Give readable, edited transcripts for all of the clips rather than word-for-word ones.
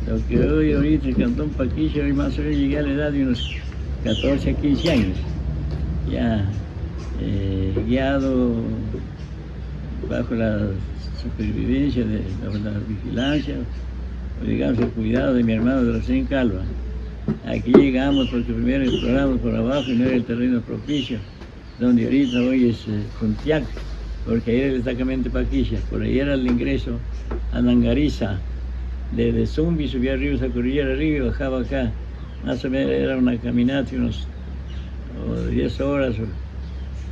Lo que hoy ahorita el Cantón Paquilla, hoy más o menos llegué a la edad de unos 14 a 15 años. Ya guiado bajo la supervivencia, bajo la vigilancia, o digamos el cuidado de mi hermano de Racén Calva. Aquí llegamos porque primero exploramos por abajo y no era el terreno propicio, donde ahorita hoy es Tuntiac, porque ahí era el destacamento Paquilla, por ahí era el ingreso a Nangariza. Desde Zumbi subía arriba esa cordillera arriba y bajaba acá. Más o menos era una caminata de unos 10 horas,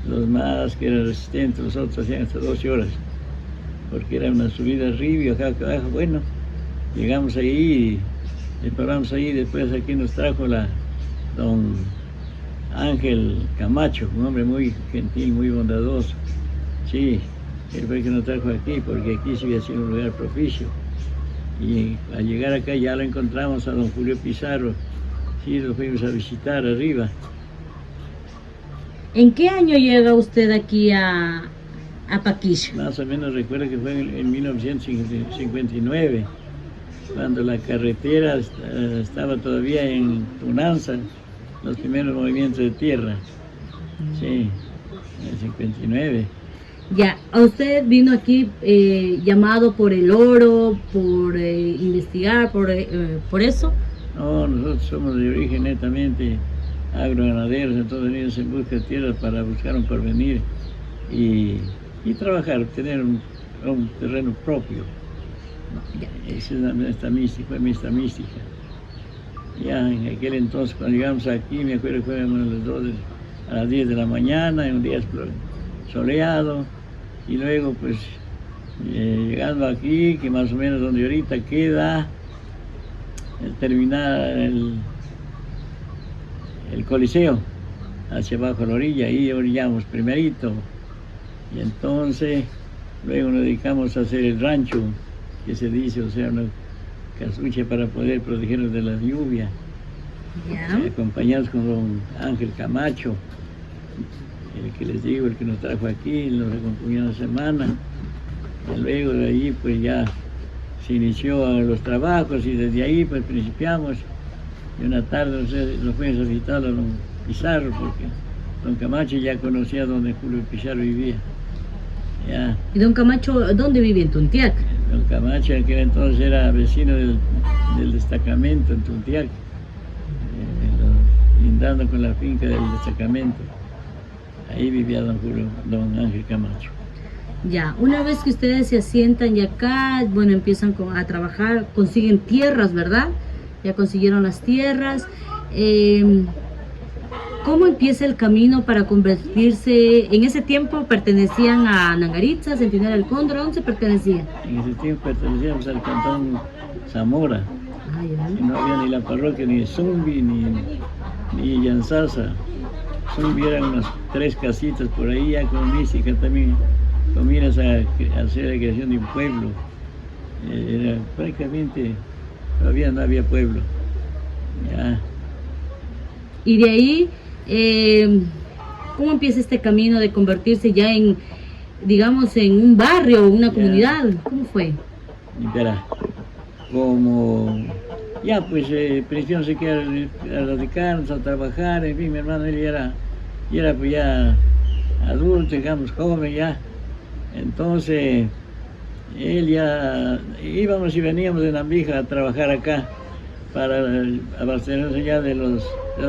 los más que eran resistentes, los otros hacían hasta 12 horas, porque era una subida arriba y acá abajo. Bueno, llegamos ahí y paramos ahí. Después aquí nos trajo don Ángel Camacho, un hombre muy gentil, muy bondadoso. Sí, él fue el que nos trajo aquí, porque aquí sí había sido un lugar propicio. Y al llegar acá ya lo encontramos a don Julio Pizarro, sí, lo fuimos a visitar arriba. ¿En qué año llega usted aquí a Paquilla? Más o menos recuerdo que fue en 1959, cuando la carretera estaba todavía en Tunanza, los primeros movimientos de tierra. Sí, en el 59. Ya, ¿a usted vino aquí llamado por el oro, por investigar, por eso? No, nosotros somos de origen netamente agroganaderos, entonces venimos en busca de tierras para buscar un porvenir y trabajar, tener un terreno propio. Esa es nuestra mística, fue nuestra mística. Ya en aquel entonces, cuando llegamos aquí, me acuerdo que fuéramos a las 10 de la mañana, en un día soleado, y luego pues llegando aquí, que más o menos donde ahorita queda terminar el Coliseo, hacia abajo a la orilla, ahí orillamos primerito, y entonces luego nos dedicamos a hacer el rancho, que se dice, o sea, una casucha para poder protegernos de la lluvia, acompañados con don Ángel Camacho, el que les digo, el que nos trajo aquí, nos acompañó una semana, y luego de ahí pues ya se inició los trabajos y desde ahí pues principiamos. Y una tarde nos fuimos a visitar a don Pizarro, porque don Camacho ya conocía donde Julio Pizarro vivía. Ya. ¿Y don Camacho dónde vive? ¿En Tuntiac? Don Camacho en aquel entonces era vecino del destacamento en Tuntiac, lindando con la finca del destacamento. Ahí vivía don Ángel Camacho. Ya, una vez que ustedes se asientan y acá, bueno, empiezan a trabajar, consiguen tierras, ¿verdad? Ya consiguieron las tierras. ¿Cómo empieza el camino para convertirse? En ese tiempo pertenecían a Nangaritza, Centinela del Cóndor, ¿a dónde se pertenecían? En ese tiempo pertenecíamos al cantón Zamora. Y no había ni la parroquia ni Zumbi ni Yanzasa. Zumbi eran unas 3 casitas por ahí, ya con mística también, con miras a hacer la creación de un pueblo. Era prácticamente, todavía no había pueblo. Ya. Y de ahí, ¿cómo empieza este camino de convertirse ya en, digamos, en un barrio, una comunidad? ¿Cómo fue? Espera, como ya pues prisión se queda a radicarnos, a trabajar, en fin, mi hermano él ya era pues ya adulto, digamos, joven ya. Entonces él ya íbamos y veníamos de Nambija a trabajar acá para abastecernos ya de las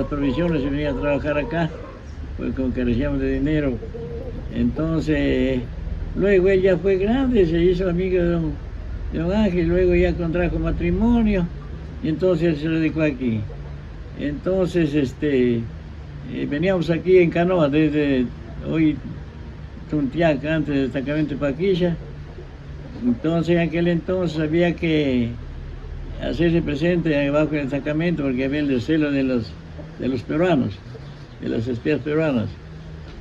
provisiones, y venía a trabajar acá, pues como carecíamos de dinero. Entonces luego él ya fue grande, se hizo amigo de don Ángel, luego ya contrajo matrimonio y entonces él se dedicó aquí. Entonces veníamos aquí en canoa desde hoy Tuntiac, antes del destacamento Paquilla. Entonces en aquel entonces había que hacerse presente abajo del destacamento porque había el descelo de los peruanos, de las espías peruanas.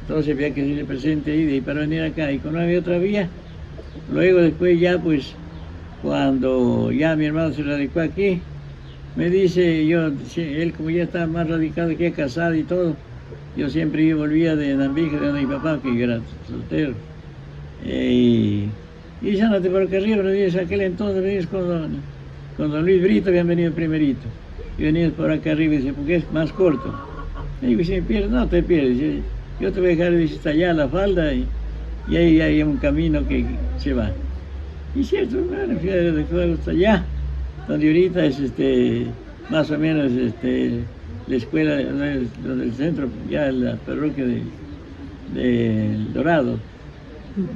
Entonces había que hacerse presente ahí, de ahí para venir acá, y cuando había otra vía, luego después ya pues, cuando ya mi hermano se radicó aquí, me dice, él como ya estaba más radicado, que ya casado y todo, yo siempre volvía de Nambija, de donde mi papá, que yo era soltero. Y ya no te por acá arriba, pero dice, aquel entonces venís con con don Luis Brito habían venido primerito. Y venimos por acá arriba y dice, porque es más corto. Y digo, si me pierdes, no te pierdes. Dice, yo te voy a dejar, dice, hasta allá la falda y ahí hay un camino que se va. Y cierto, bueno, fui hasta allá, donde ahorita es más o menos la escuela del centro, ya la parroquia de Dorado.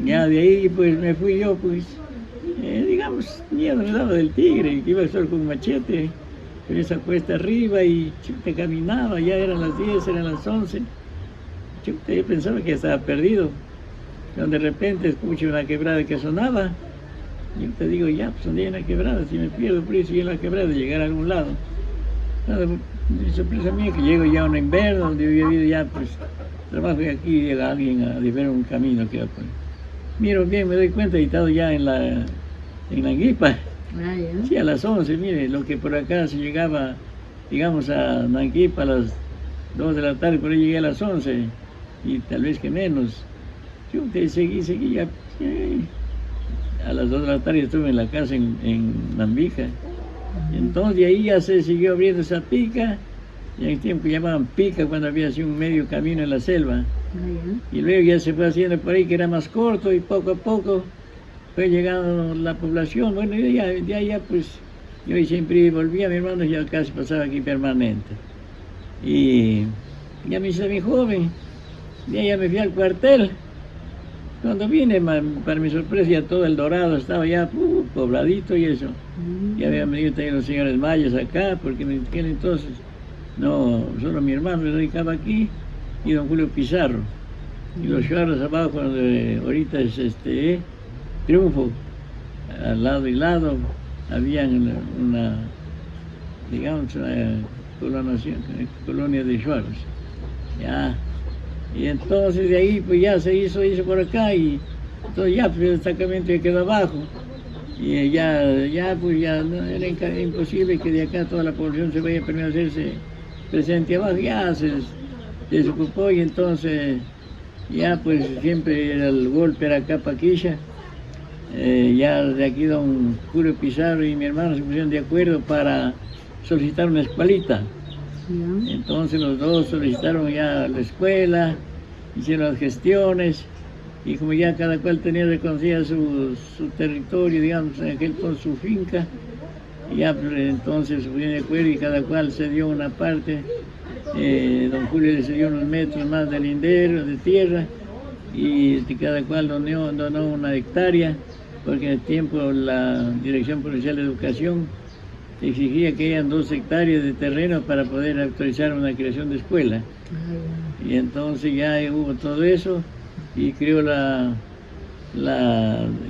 Ya de ahí pues me fui yo, pues, digamos, miedo me daba del tigre, que iba a estar con machete, con esa cuesta arriba y chuta, caminaba, ya eran las 10, eran las 11. Chuta, yo pensaba que estaba perdido. Cuando de repente escucho una quebrada que sonaba, yo te digo, ya, pues donde hay una quebrada, si me pierdo por eso, y en la quebrada, llegar a algún lado. Nada, mi sorpresa mía que llego ya a un invierno, donde yo había habido ya, pues, trabajo y aquí llega alguien a ver un camino que va por ahí. Miro bien, me doy cuenta, y estado ya en la Nanguipa. Sí, a las 11, mire, lo que por acá se llegaba, digamos, a Nanguipa a las 2 de la tarde, por ahí llegué a las 11, y tal vez que menos. Yo seguí ya, a las 2 de la tarde estuve en la casa en Mambija. Entonces de ahí ya se siguió abriendo esa pica, y en el tiempo llamaban pica cuando había así un medio camino en la selva. Y luego ya se fue haciendo por ahí que era más corto, y poco a poco fue llegando la población. Bueno, de allá pues yo siempre volvía, mi hermano ya casi pasaba aquí permanente. Y ya me hice mi joven, de allá me fui al cuartel. Cuando vine, para mi sorpresa, ya todo el Dorado estaba ya pobladito y eso. Ya habían venido también los señores mayas acá, porque en aquel entonces, no, solo mi hermano me radicaba aquí, y don Julio Pizarro. Y los charros abajo, donde ahorita es Triunfo, al lado y lado, habían una, digamos, una colonia de charros. Ya. Y entonces de ahí pues ya se hizo por acá, y entonces ya pues el destacamento quedó abajo, y ya no, era imposible que de acá toda la población se vaya a permanecerse presente abajo, ya se desocupó, y entonces ya pues siempre era el golpe, era acá Paquilla. Ya de aquí don Julio Pizarro y mi hermano se pusieron de acuerdo para solicitar una escuelita. Entonces los dos solicitaron ya la escuela, hicieron las gestiones, y como ya cada cual tenía reconocida su territorio, digamos, en aquel con su finca, ya pues, entonces se pusieron de acuerdo y cada cual se dio una parte. Don Julio le cedió unos metros más de lindero, de tierra, y cada cual donó una hectárea, porque en el tiempo la Dirección Provincial de Educación exigía que hayan 2 hectáreas de terreno para poder autorizar una creación de escuela. Y entonces ya hubo todo eso, y creo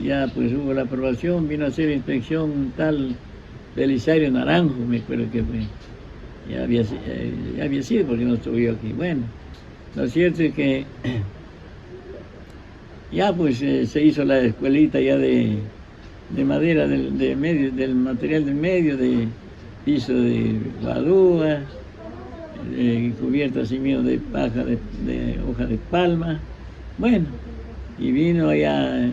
ya pues hubo la aprobación, vino a hacer inspección un tal Belisario Naranjo, me acuerdo que fue. Ya había sido porque no estuve yo aquí. Bueno, lo cierto es que ya pues se hizo la escuelita ya de madera del material del medio, de piso de guadúa, cubierta así mismo de paja de hoja de palma. Bueno, y vino a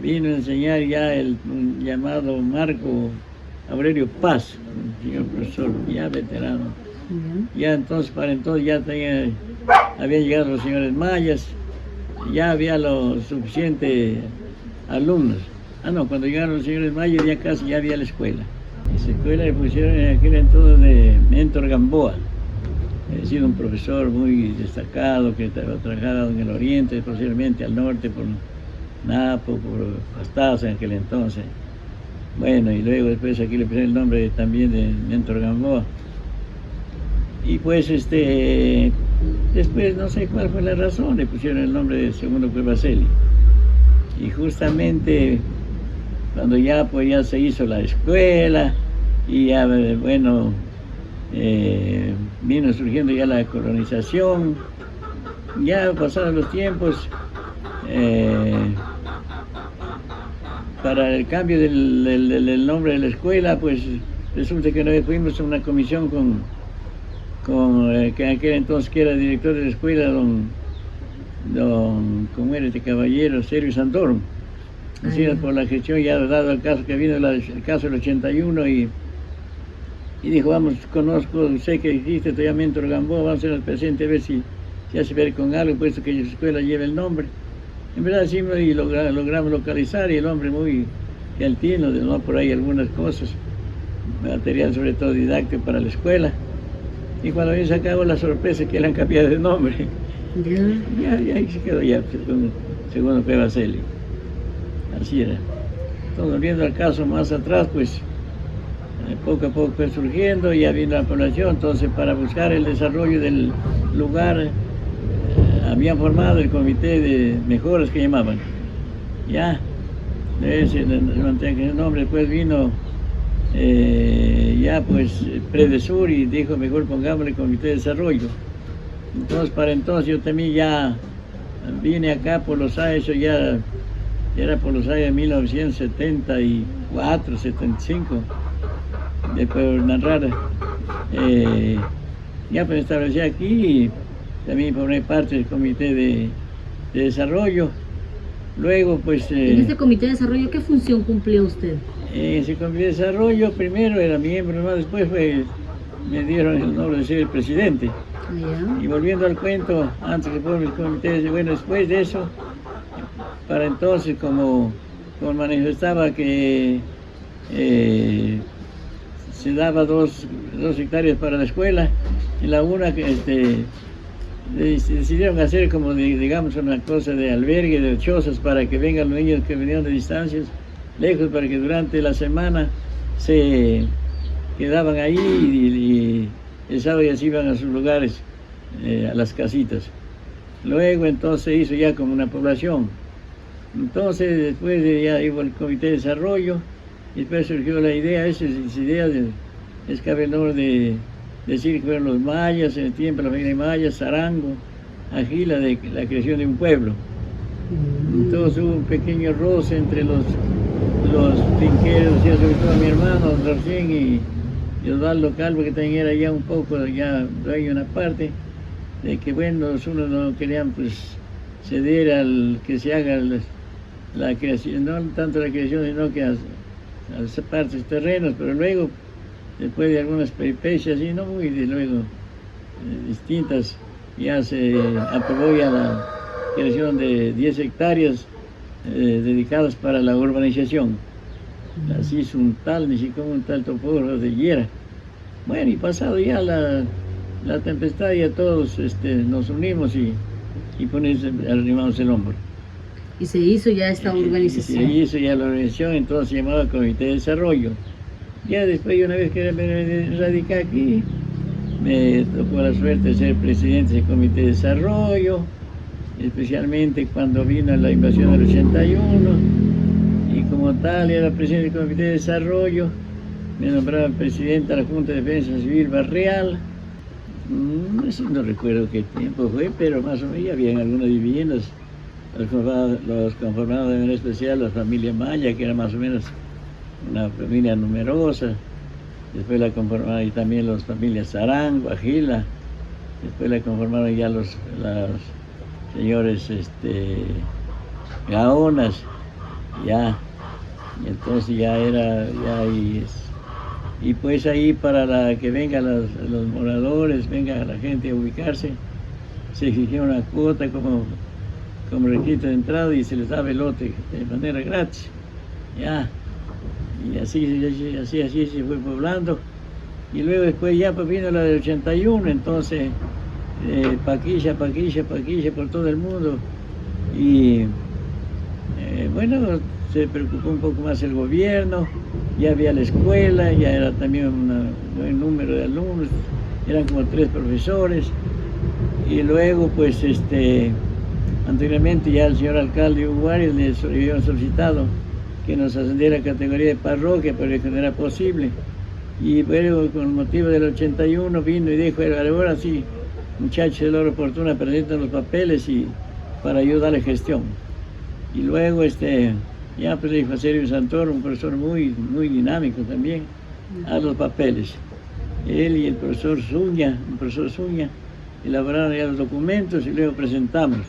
enseñar ya el llamado Marco Aurelio Paz, un señor profesor ya veterano. Ya entonces, para entonces ya habían llegado los señores mayas, ya había los suficientes alumnos. Cuando llegaron los señores mayas ya había la escuela. Esa escuela le pusieron en aquel entonces de Mentor Gamboa. Ha sido un profesor muy destacado que trabajado en el oriente, posiblemente al norte, por Napo, por Pastaza en aquel entonces. Bueno, y luego después aquí le pusieron el nombre también de Mentor Gamboa. Y pues después no sé cuál fue la razón, le pusieron el nombre de Segundo Cuevaceli. Y justamente cuando ya se hizo la escuela, y ya bueno, vino surgiendo ya la colonización, ya pasados los tiempos, para el cambio del nombre de la escuela, pues resulta que no fuimos a una comisión con que en aquel entonces que era director de la escuela, ¿cómo era este caballero? Sergio Santoro. Así es, por la gestión ya dado el caso que vino, el caso del 81 y dijo, vamos, conozco, sé que existe todavía Mentor Gamboa, vamos a ser el presente a ver si hace ver con algo, puesto que su escuela lleva el nombre. En verdad sí, y logramos localizar, y el hombre muy altino, de no por ahí algunas cosas, material sobre todo didáctico para la escuela. Y cuando se acabó la sorpresa que le han cambiado de nombre, ya ahí se quedó ya, segundo fue Baseli. Así era. Entonces, volviendo al caso más atrás, pues poco a poco fue surgiendo, ya vino la población, entonces para buscar el desarrollo del lugar, habían formado el comité de mejoras que llamaban. Ya, se mantiene el nombre, después vino ya pues Predesur y dijo mejor pongámosle comité de desarrollo. Entonces para entonces yo también ya vine acá por los años, ya era por los años de 1974, 75, después de narrar, ya pues me establecí aquí y también formé parte del comité de desarrollo. Luego pues... ¿En este comité de desarrollo qué función cumplió usted? En ese comité de desarrollo primero era miembro, ¿no? Después me dieron el honor de ser el presidente. Y volviendo al cuento, antes que forme el comité, bueno, después de eso, para entonces como manifestaba que se daba dos hectáreas para la escuela, y la una que decidieron hacer como digamos una cosa de albergue, de chozas para que vengan los niños que venían de distancias lejos, para que durante la semana se quedaban ahí y el sábado ya se iban a sus lugares, a las casitas. Luego entonces se hizo ya como una población. Entonces después ya iba el comité de desarrollo y después surgió la idea, esa idea es cabe el honor de decir que fueron los mayas, en el tiempo la familia maya, Sarango, Agila, de la creación de un pueblo. Entonces hubo un pequeño roce entre los finqueros, y sobre todo mi hermano Rocín y Osvaldo Calvo, que también era ya un poco ya dueño de una parte, de que bueno, los unos no querían pues ceder al que se haga la creación, no tanto la creación, sino que a las partes terrenos, pero luego, después de algunas peripecias y no muy luego distintas, ya se aprobó ya la creación de 10 hectáreas dedicadas para la urbanización. Así es un tal, ni siquiera un tal topógrafo de Hiera. Bueno, y pasado ya la tempestad, ya todos nos unimos y arrimamos el hombro. Y se hizo ya esta urbanización. Se hizo ya la organización, entonces se llamaba Comité de Desarrollo. Ya después, una vez que me radiqué aquí, me tocó la suerte de ser presidente del Comité de Desarrollo, especialmente cuando vino la invasión del 81, y como tal era presidente del Comité de Desarrollo, me nombraban presidente de la Junta de Defensa Civil Barrial. No recuerdo qué tiempo fue, pero más o menos ya habían algunas viviendas, los conformados de manera especial la familia Maya, que era más o menos una familia numerosa. Después la conformaron y también las familias Sarango, Agila. Después la conformaron ya los señores Gaonas, ya. Y entonces ya era, y pues ahí para que vengan los moradores, venga la gente a ubicarse, se exigía una cuota como requisito de entrada y se les daba el lote de manera gratis, ya. Y así se fue poblando. Y luego después ya pues vino la del 81, entonces paquilla por todo el mundo. Y bueno, se preocupó un poco más el gobierno, ya había la escuela, ya era también un buen número de alumnos, eran como 3 profesores. Y luego pues anteriormente ya el señor alcalde Hugo Arias le habían solicitado que nos ascendiera a categoría de parroquia, pero que no era posible. Y luego, con motivo del 81, vino y dijo, ahora sí, muchachos de la hora oportuna, presentan los papeles y para ayudar a la gestión. Y luego, ya pues le dijo a Sergio Santoro, un profesor muy dinámico también, a los papeles. Él y el profesor Zúñiga, elaboraron ya los documentos y luego presentamos.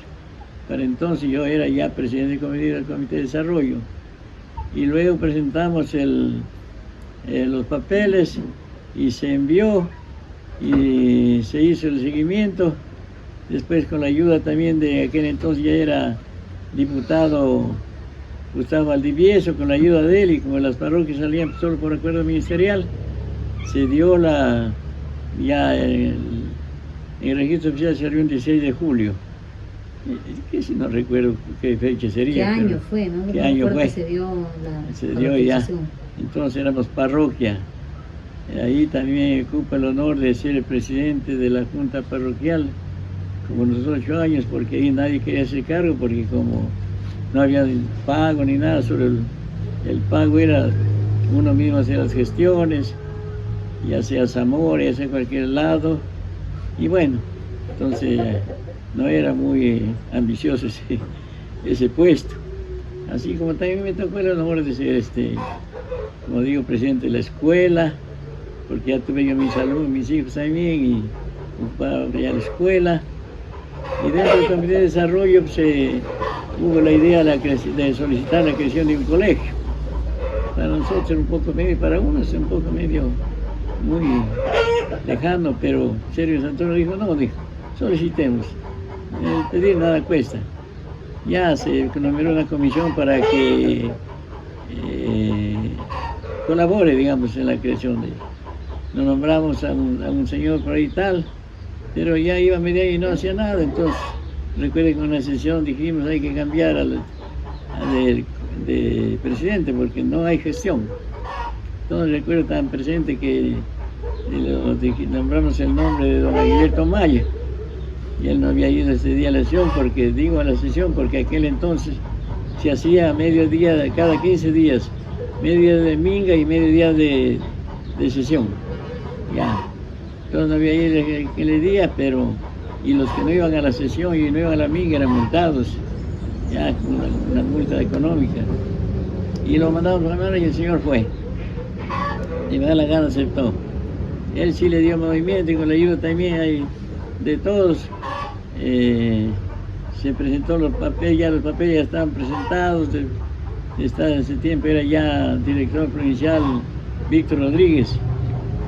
Para entonces yo era ya presidente del Comité de Desarrollo. y luego presentamos los papeles y se envió y se hizo el seguimiento. Después, con la ayuda también de aquel entonces ya era diputado Gustavo Valdivieso, con la ayuda de él, y como las parroquias salían solo por acuerdo ministerial, se dio el registro oficial se abrió el 16 de julio. Que si no recuerdo qué fecha sería. ¿Qué año fue, no? ¿Qué año fue? Se dio ya. Entonces éramos parroquia. Ahí también ocupa el honor de ser el presidente de la Junta Parroquial, como los 8 años, porque ahí nadie quería hacer cargo, porque como no había pago ni nada, solo el pago era uno mismo hacer las gestiones, ya sea Zamora, ya sea cualquier lado, y bueno, entonces no era muy ambicioso ese puesto. Así como también me tocó el honor de ser, como digo, presidente de la escuela, porque ya tuve yo mis alumnos, mis hijos también, y ocupaba ya la escuela. Y dentro del Comité de Desarrollo pues, hubo la idea de solicitar la creación de un colegio. Para nosotros un poco medio, para unos un poco medio muy lejano, pero Sergio Santoro dijo, no, solicitemos. Pedir nada cuesta. Ya se nombró una comisión para que colabore, digamos, en la creación de ella. Nos nombramos a un señor por ahí tal, pero ya iba media y no hacía nada. Entonces, recuerden que en una sesión dijimos hay que cambiar de presidente porque no hay gestión. Entonces recuerdo tan presente que nombramos el nombre de don Aguilberto Maya, y él no había ido ese día a la sesión, a la sesión porque aquel entonces se hacía mediodía cada 15 días, medio día de minga y medio día de sesión. Ya, entonces no había ido aquel día, y los que no iban a la sesión y no iban a la minga eran multados, ya con una multa económica. Y lo mandamos por la mano y el señor fue. Y me da la gana, aceptó. Él sí le dio movimiento y con la ayuda también de todos. Se presentó los papeles ya estaban presentados. En ese tiempo era ya director provincial Víctor Rodríguez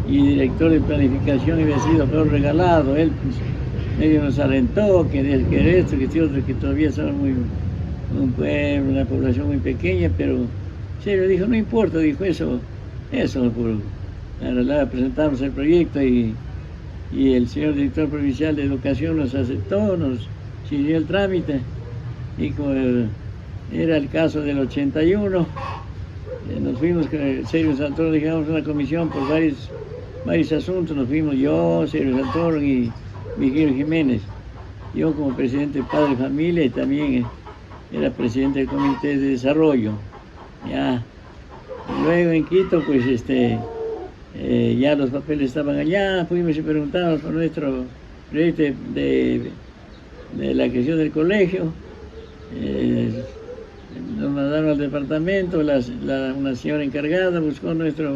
y director de planificación había sido Flor Regalado. Él pues, medio nos alentó que esto, que otro, que todavía somos un pueblo, una población muy pequeña, pero serio dijo, no importa, dijo eso presentamos el proyecto y el señor director provincial de educación nos aceptó, nos siguió el trámite, y como era el caso del 81, nos fuimos con Sergio Santoro, dejamos una comisión por varios asuntos, nos fuimos yo, Sergio Santoro y Miguel Jiménez, yo como presidente de Padre Familia y también era presidente del Comité de Desarrollo. Ya. Luego en Quito, pues ya los papeles estaban allá, fuimos y preguntamos por nuestro proyecto de la creación del colegio. Nos mandaron al departamento, una señora encargada buscó nuestra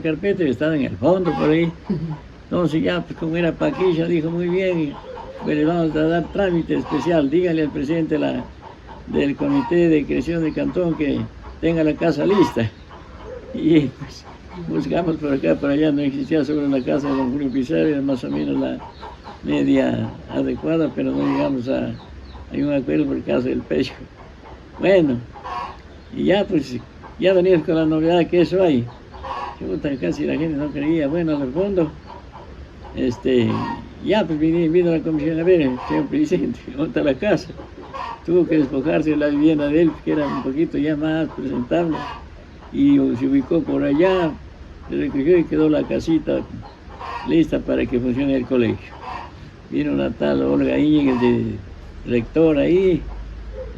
carpeta y estaba en el fondo por ahí. Entonces ya, pues como era Paquilla, dijo muy bien, pues le vamos a dar trámite especial, díganle al presidente del comité de creación del cantón que tenga la casa lista. Y pues buscamos por acá, por allá, no existía solo la casa de don Julio Pizarro, era más o menos la media adecuada, pero no llegamos a un acuerdo por el caso del pecho. Bueno, y ya pues, ya venimos con la novedad que eso hay. Casi la gente no creía, bueno, al fondo, ya pues vino la comisión a ver, señor presidente, ¿dónde está la casa? Tuvo que despojarse de la vivienda de él, que era un poquito ya más presentable, y se ubicó por allá, se recogió y quedó la casita lista para que funcione el colegio. Vino una tal Olga Íñiguez de rector ahí,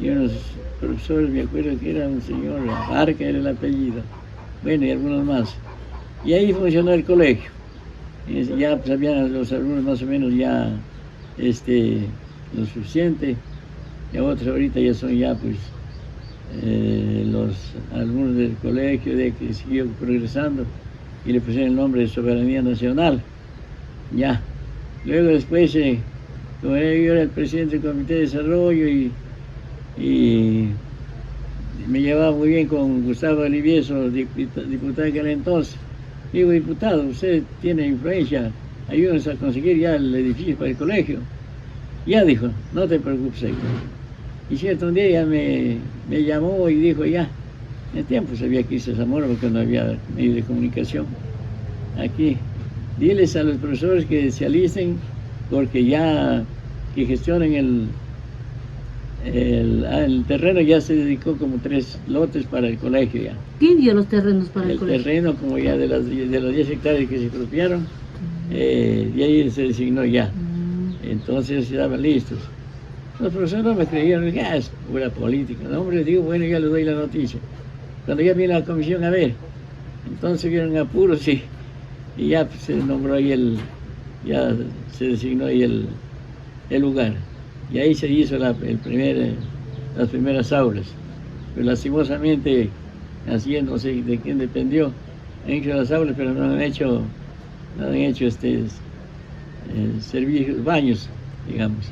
y unos profesores, me acuerdo que era un señor Barca, era el apellido, bueno, y algunos más. Y ahí funcionó el colegio. Y ya pues, habían los alumnos más o menos ya lo suficiente, y otros ahorita ya son ya pues los alumnos del colegio de que siguió progresando y le pusieron el nombre de Soberanía Nacional. Ya. Luego después, como yo era el presidente del Comité de Desarrollo y me llevaba muy bien con Gustavo Alivieso, diputado aquel entonces. Digo, diputado, usted tiene influencia, ayúdenos a conseguir ya el edificio para el colegio. Ya dijo, no te preocupes, Héctor. Y cierto, un día ya me llamó y dijo, ya, en el tiempo sabía que irse a Zamora porque no había medio de comunicación. Aquí, diles a los profesores que se alisten porque ya que gestionen el terreno, ya se dedicó como 3 lotes para el colegio ya. ¿Quién dio los terrenos para el colegio? El terreno como ya de los 10 hectáreas que se expropiaron, y ahí se designó ya. Entonces estaban listos. Los profesores no me creyeron, es pura política. No, hombre, les digo, bueno, ya les doy la noticia. Cuando ya vino la comisión a ver, entonces vieron apuros y ya pues, se nombró ahí ya se designó ahí el lugar. Y ahí se hizo las primeras aulas. Pero lastimosamente, así no sé de quién dependió, han hecho las aulas, pero no han hecho servicios, baños, digamos.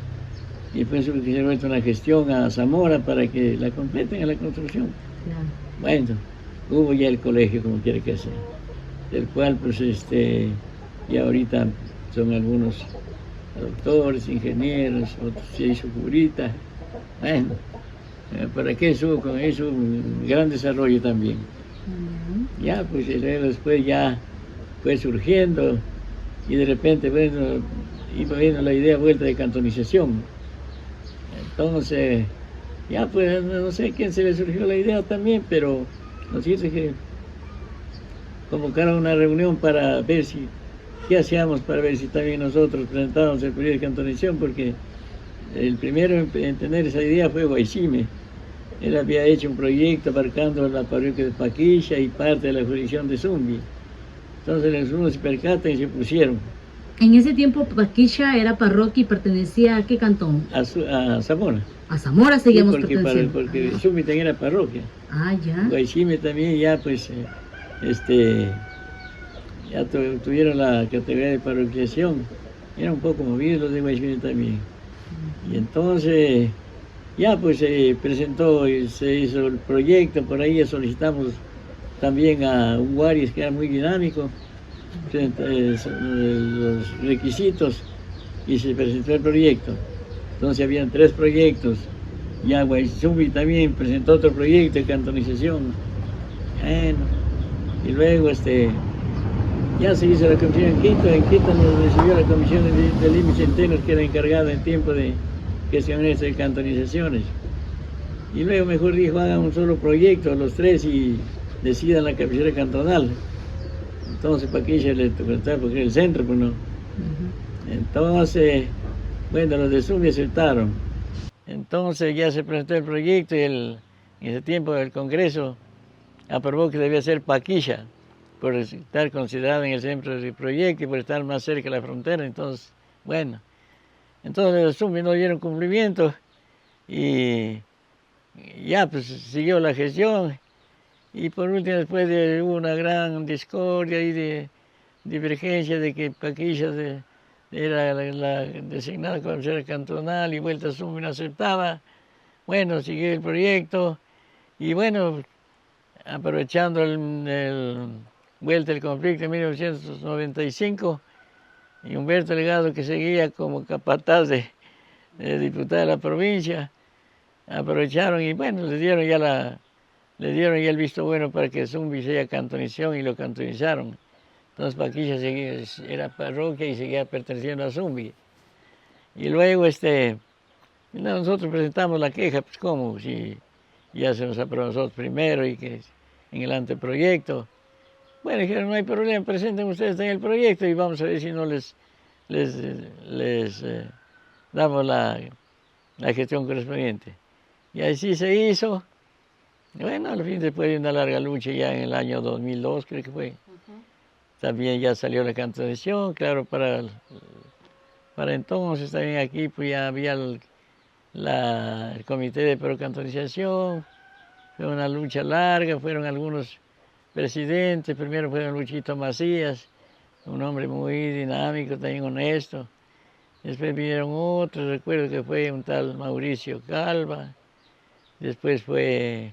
Y por eso que se ha vuelto una gestión a Zamora para que la completen a la construcción. Claro. Bueno, hubo ya el colegio como quiere que sea, del cual pues ya ahorita son algunos doctores, ingenieros, otros se hizo curita. Bueno, ¿para qué eso? Con eso un gran desarrollo también. Ya pues y luego después ya fue surgiendo y de repente bueno, iba viendo la idea vuelta de cantonización. Entonces, ya pues no sé quién se le surgió la idea también, pero nos dice que convocaron una reunión para ver qué hacíamos para ver si también nosotros presentábamos el proyecto de cantonización, porque el primero en tener esa idea fue Guaycime. Él había hecho un proyecto abarcando la parroquia de Paquilla y parte de la jurisdicción de Zumbi. Entonces los unos se percatan y se pusieron. En ese tiempo Paquilla era parroquia y pertenecía a qué cantón? A Zamora. A Zamora seguíamos perteneciendo. Porque Zumbi también era parroquia. Ah, ya. Guaycime también ya pues ya tuvieron la categoría de parroquiación. Eran un poco movidos los de Guaycime también. Y entonces ya pues se presentó y se hizo el proyecto, por ahí solicitamos también a un Guaris que era muy dinámico, los requisitos y se presentó el proyecto. Entonces habían 3 proyectos, ya Guayzumbi también presentó otro proyecto de cantonización. Bueno, y luego ya se hizo la comisión en Quito nos recibió la comisión de límites centenos que era encargada en tiempo de gestionar esto de cantonizaciones. Y luego mejor dijo, hagan un solo proyecto, los 3, y decidan la cabecera cantonal. Entonces Paquilla le tocó estar porque era el centro, pues no. Entonces, bueno, los de Zumbi aceptaron. Entonces ya se presentó el proyecto y en ese tiempo el Congreso aprobó que debía ser Paquilla, por estar considerado en el centro del proyecto y por estar más cerca de la frontera. Entonces, bueno, entonces los Zumbi no dieron cumplimiento y ya pues siguió la gestión. Y por último, después hubo una gran discordia y de divergencia de que Paquilla era la designada cabecera cantonal y Vuelta Zumbi no aceptaba. Bueno, siguió el proyecto y bueno, aprovechando el vuelta del conflicto en 1995, y Humberto Legado, que seguía como capataz de diputado de la provincia, aprovecharon y bueno, le dieron ya el visto bueno para que Zumbi sea cantonización y lo cantonizaron. Entonces Paquilla era parroquia y seguía perteneciendo a Zumbi. Y luego nosotros presentamos la queja, pues cómo, si ya se nos aprobó nosotros primero y que en el anteproyecto. Bueno, dijeron, no hay problema, presenten ustedes en el proyecto y vamos a ver si no les damos la gestión correspondiente. Y así se hizo. Bueno, al fin, después de una larga lucha, ya en el año 2002, creo que fue, también ya salió la cantonización. Claro, para entonces también aquí pues ya había el comité de procantonización. Fue una lucha larga, fueron algunos presidentes. Primero fueron Luchito Macías, un hombre muy dinámico, también honesto. Después vinieron otros, recuerdo que fue un tal Mauricio Calva. Después fue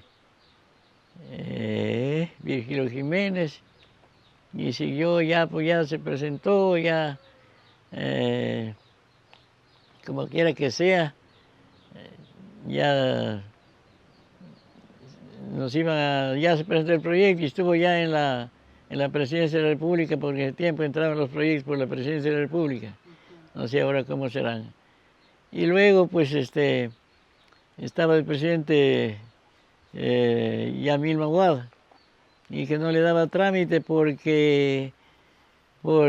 Virgilio Jiménez, y siguió ya, pues ya se presentó, ya, como quiera que sea, ya ya se presentó el proyecto y estuvo ya en la presidencia de la República, porque en el tiempo entraban los proyectos por la presidencia de la República. No sé ahora cómo serán. Y luego, pues, estaba el presidente Yamil Maguad, y que no le daba trámite porque no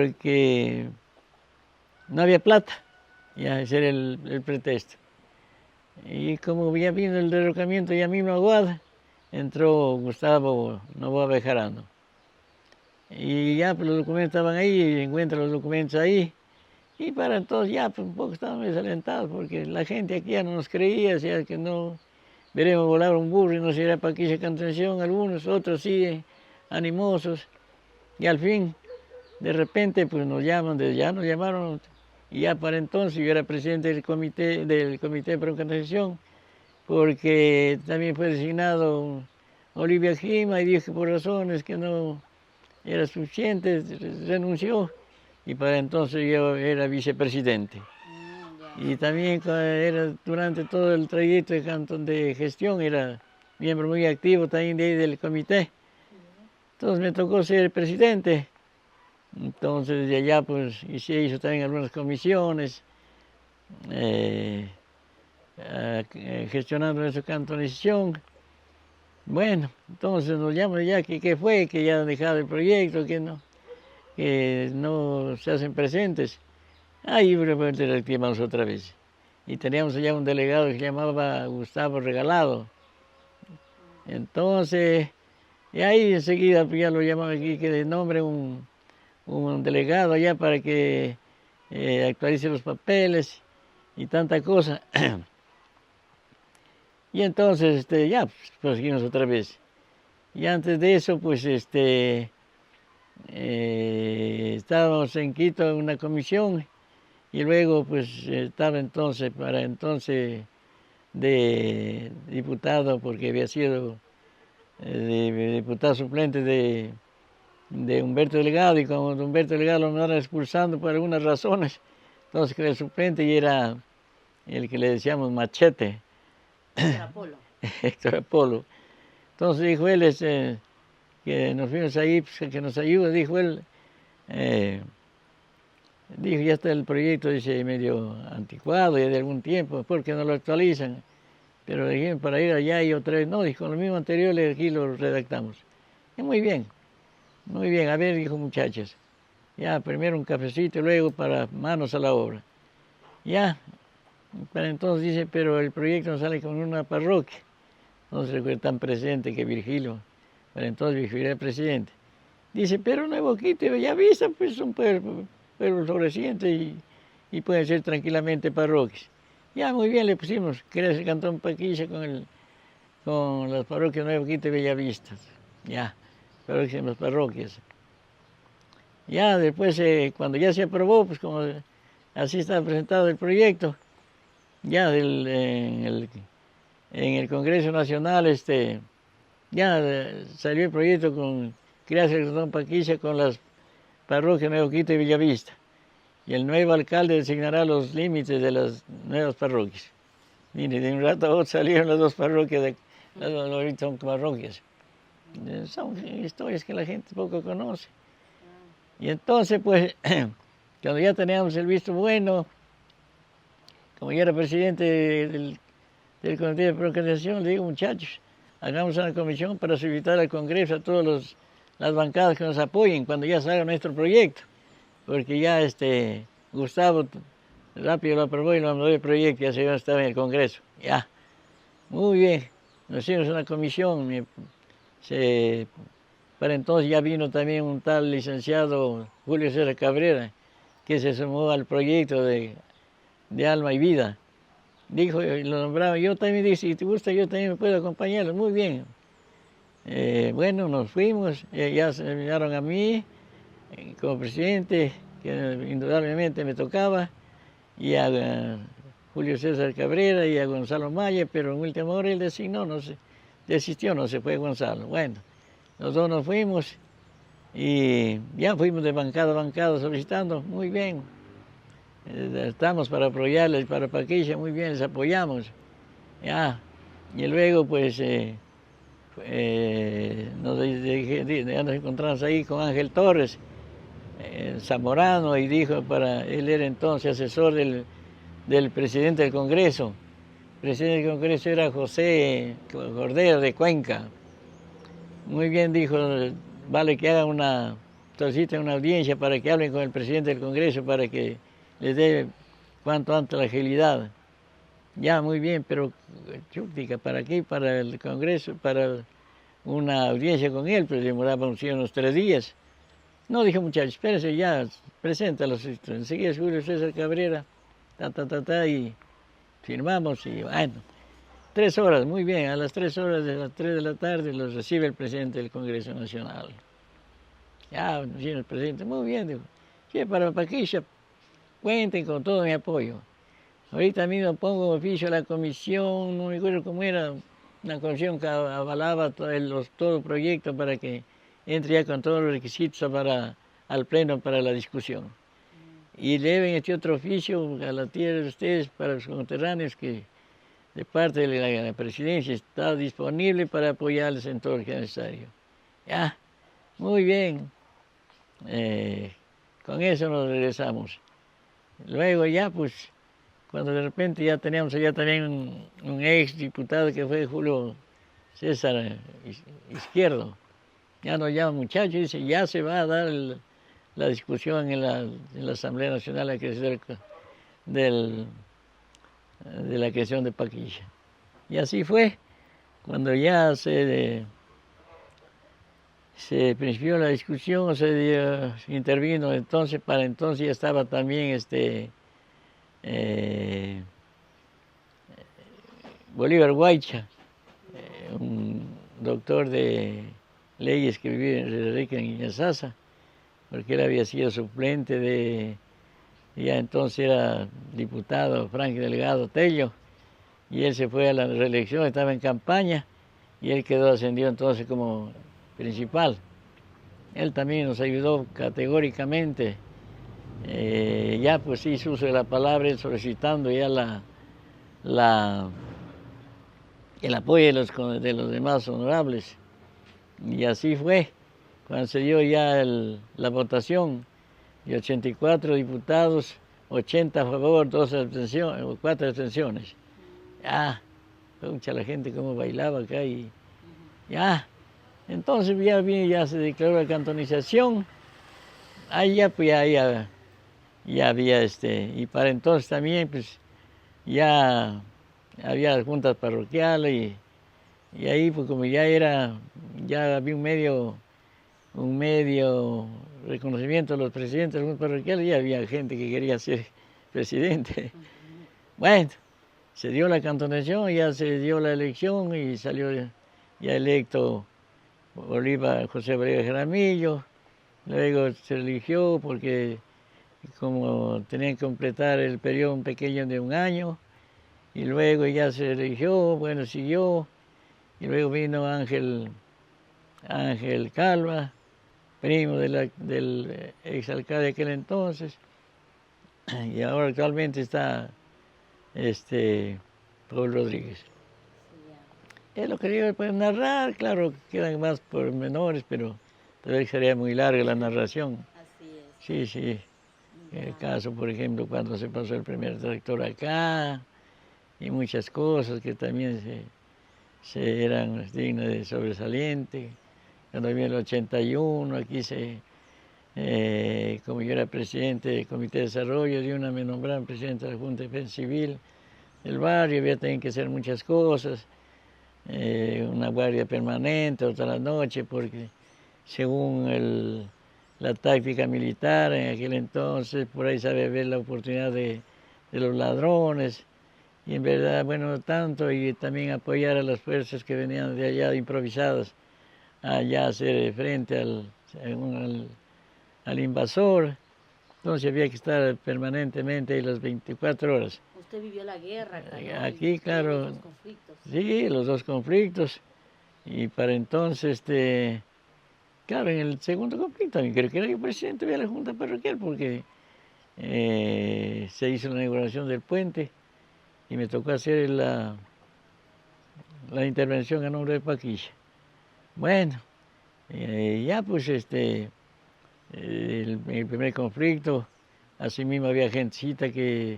había plata. Ya, ese era el pretexto. Y como ya vino el derrocamiento de Yamil Maguad, entró Gustavo Noboa Bejarano. Y ya pues, los documentos estaban ahí, y encuentra los documentos ahí. Y para entonces ya pues, un poco estábamos desalentados, porque la gente aquí ya no nos creía, decía que no veremos volar un burro y no se irá para aquí esa canción, algunos, otros sí, animosos. Y al fin, de repente, pues nos llaman, ya nos llamaron, y ya para entonces yo era presidente del comité de precantación, porque también fue designado Olivia Gima y dijo que por razones que no era suficiente, renunció, y para entonces yo era vicepresidente. Y también era durante todo el trayecto de gestión, era miembro muy activo también de ahí del comité. Entonces me tocó ser presidente. Entonces de allá pues y se hizo también algunas comisiones, gestionando esa cantonización. Bueno, entonces nos llaman ya que qué fue, que ya han dejado el proyecto, que no se hacen presentes. Ahí reactivamos otra vez. Y teníamos allá un delegado que se llamaba Gustavo Regalado. Entonces, y ahí enseguida ya lo llamaban aquí, que de nombre un delegado allá para que actualice los papeles y tanta cosa. Y entonces ya pues, seguimos otra vez. Y antes de eso, pues estábamos en Quito en una comisión, y luego pues estaba para entonces de diputado, porque había sido diputado suplente de Humberto Delgado, y cuando Humberto Delgado lo andaban expulsando por algunas razones, entonces que era el suplente y era el que le decíamos Machete. Héctor Apolo. Héctor Apolo. Entonces dijo él, que nos fuimos ahí, pues, que nos ayude, dijo él. Dijo, ya está el proyecto, dice, medio anticuado, ya de algún tiempo, porque no lo actualizan. Pero dijeron para ir allá y otra vez, no, dijo, lo mismo anterior aquí lo redactamos. Y muy bien, a ver, dijo muchachos, ya primero un cafecito y luego para manos a la obra. Ya, para entonces dice, pero el proyecto no sale con una parroquia. No se recuerda tan presente que Virgilio, para entonces Virgilio era presidente. Dice, pero Nuevo Quito y Bellavista, pues son pueblos florecientes y pueden ser tranquilamente parroquias. Ya, muy bien, le pusimos, que era el cantón Paquilla con las parroquias Nuevo Quito y Bellavista. Ya, parroquias en las parroquias. Ya, después, cuando ya se aprobó, pues como así estaba presentado el proyecto, ya en el Congreso Nacional, ya salió el proyecto con crearse el cantón Paquilla con las parroquias Nuevo Quito y Bellavista. Y el nuevo alcalde designará los límites de las nuevas parroquias. Mire, de un rato a otro salieron las dos parroquias, ahorita son parroquias. Son historias que la gente poco conoce. Y entonces, pues, cuando ya teníamos el visto bueno, como yo era presidente del Comité de Procreación, le digo, muchachos, hagamos una comisión para solicitar al Congreso a todas las bancadas que nos apoyen cuando ya salga nuestro proyecto. Porque ya Gustavo rápido lo aprobó y lo mandó el proyecto, ya se estaba en el Congreso. Ya, muy bien, nos hicimos una comisión, para entonces ya vino también un tal licenciado Julio César Cabrera, que se sumó al proyecto de Alma y Vida. Dijo, lo nombraba, yo también dije, si te gusta yo también me puedo acompañarlo, muy bien. Bueno, nos fuimos, ya se me enviaron a mí, como presidente, que indudablemente me tocaba, y a Julio César Cabrera y a Gonzalo Maya, pero en última hora él designó, no sé, desistió, no se fue Gonzalo. Bueno, los dos nos fuimos y ya fuimos de bancada a bancada solicitando, muy bien. Estamos para apoyarles, para Paquilla, muy bien, les apoyamos. Ya, y luego pues nos encontramos ahí con Ángel Torres, zamorano, y dijo él era entonces asesor del presidente del Congreso. El presidente del Congreso era José Cordero de Cuenca. Muy bien, dijo, vale que hagan soliciten una audiencia para que hablen con el presidente del Congreso para que les dé cuanto antes la agilidad. Ya, muy bien, pero chúptica, ¿para qué? Para el Congreso, para una audiencia con él, pero demoraba unos 3 días. No, dijo muchachos, espérense, ya, preséntalos. Enseguida es Julio César Cabrera, y firmamos y bueno. 3 horas, muy bien, a las 3 horas de las 3 de la tarde los recibe el presidente del Congreso Nacional. Ya, viene el presidente, muy bien, dijo, sí, para Paquilla, cuenten con todo mi apoyo. Ahorita mismo pongo oficio a la comisión, no me acuerdo cómo era, una comisión que avalaba todo el proyecto para que entre ya con todos los requisitos al pleno para la discusión. Y deben este otro oficio a la tierra de ustedes para los conterráneos que de parte de la presidencia está disponible para apoyarles en todo lo que es necesario. Ya, muy bien. Con eso nos regresamos. Luego ya pues, cuando de repente ya teníamos allá también un ex diputado que fue Julio César Izquierdo, ya nos llama muchacho y dice, ya se va a dar la discusión en la Asamblea Nacional de la creación de Paquilla. Y así fue, cuando ya se principió la discusión, intervino entonces, para entonces ya estaba también Bolívar Guaycha, un doctor de leyes que vivía en Iñazaza, porque él había sido suplente ya entonces era diputado Frank Delgado Tello, y él se fue a la reelección, estaba en campaña, y él quedó ascendido entonces como principal. Él también nos ayudó categóricamente, ya pues hizo uso de la palabra, solicitando ya el apoyo de los demás honorables. Y así fue, cuando se dio ya la votación, de 84 diputados, 80 a favor, 4 abstenciones. Ya, mucha la gente como bailaba acá y ya. Entonces ya se declaró la cantonización. Ahí ya pues ya había y para entonces también pues ya había las juntas parroquiales y ahí pues como ya había un medio reconocimiento de los presidentes de los juntas parroquiales, ya había gente que quería ser presidente. Bueno, se dio la cantonización, ya se dio la elección y salió ya electo José Bolívar Jaramillo. Luego se eligió porque como tenían que completar el periodo pequeño de 1 año, y luego ya se eligió, bueno, siguió, y luego vino Ángel Calva, primo del exalcalde de aquel entonces, y ahora actualmente está Paul Rodríguez. Es lo que yo puedo narrar, claro, quedan más pormenores, pero tal vez sería muy larga la narración. Así es. Sí. El caso, por ejemplo, cuando se pasó el primer tractor acá, y muchas cosas que también se eran dignas de sobresaliente. Cuando vino el 81, aquí como yo era presidente del Comité de Desarrollo, me nombraron presidente de la Junta de Defensa Civil del barrio, había también que hacer muchas cosas. Una guardia permanente, otra la noche, porque según la táctica militar en aquel entonces, por ahí sabe ver la oportunidad de los ladrones, y en verdad, bueno, tanto, y también apoyar a las fuerzas que venían de allá improvisadas, allá hacer frente al invasor. Entonces había que estar permanentemente ahí las 24 horas. Usted vivió la guerra acá, ¿no? Aquí, claro. Los conflictos. Sí, los 2 conflictos. Y para entonces, claro, en el segundo conflicto, también creo que era yo presidente de la Junta Parroquial, porque se hizo la inauguración del puente y me tocó hacer la intervención a nombre de Paquilla. Bueno, ya pues el primer conflicto, así mismo había gentecita que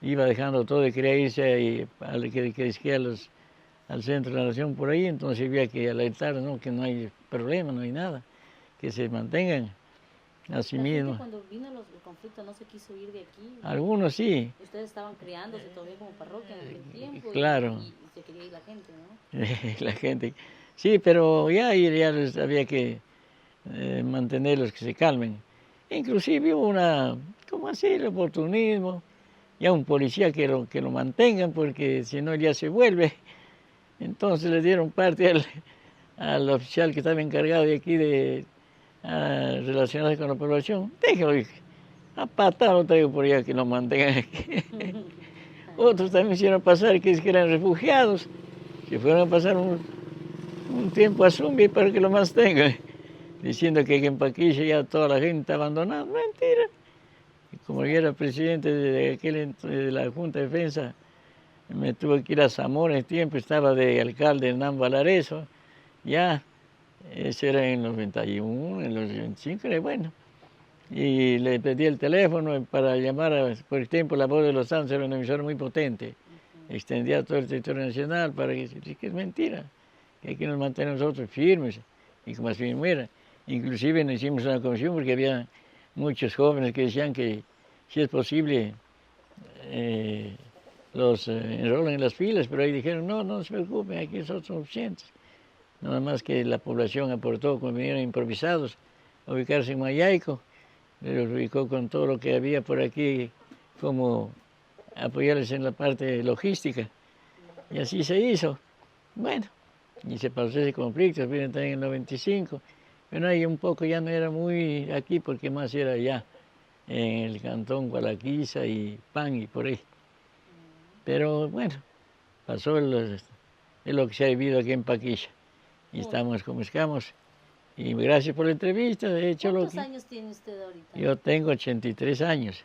iba dejando todo y quería irse ahí, al centro de la nación por ahí, entonces había que alertar, ¿no? Que no hay problema, no hay nada, que se mantengan así La mismo. gente cuando vino el conflicto no se quiso ir de aquí. Algunos sí. Ustedes estaban criándose todavía como parroquia en aquel tiempo. Claro. Y se quería ir la gente, ¿no? La gente. Sí, pero ya había que mantenerlos que se calmen. Inclusive hubo ¿cómo así? El oportunismo. Ya un policía que lo mantengan, porque si no ya se vuelve. Entonces le dieron parte al oficial que estaba encargado de aquí de relacionarse con la población. Déjelo, dije. A patada lo traigo por allá, que lo mantengan aquí. Otros también hicieron pasar que eran refugiados, que fueron a pasar un tiempo a Zumbi para que lo mantengan, diciendo que en Paquilla ya toda la gente está abandonada. Mentira. Y como yo era presidente de la Junta de Defensa, me tuve que ir a Zamora en el tiempo, estaba de alcalde Hernán Valareso, ya, eso era en los 91, en los 25, era bueno. Y le pedí el teléfono para llamar, por el tiempo La Voz de los Santos era una emisora muy potente, extendía a todo el territorio nacional, para que es mentira, que aquí nos mantenemos nosotros firmes, y como así mismo era. Inclusive nos hicimos una comisión porque había muchos jóvenes que decían que si es posible los enrolan en las filas, pero ahí dijeron, no se preocupen, aquí son suficientes. Nada más que la población aportó, cuando vinieron improvisados a ubicarse en Mayaico, los ubicó con todo lo que había por aquí, como apoyarles en la parte logística. Y así se hizo. Bueno, y se pasó ese conflicto, vino también en el 95. Pero ahí un poco ya no era muy aquí, porque más era allá, en el cantón Gualaquiza y Pan y por ahí. Pero bueno, pasó lo que se ha vivido aquí en Paquilla. Y estamos como estamos. Y gracias por la entrevista. De hecho, ¿Cuántos años tiene usted ahorita? Yo tengo 83 años.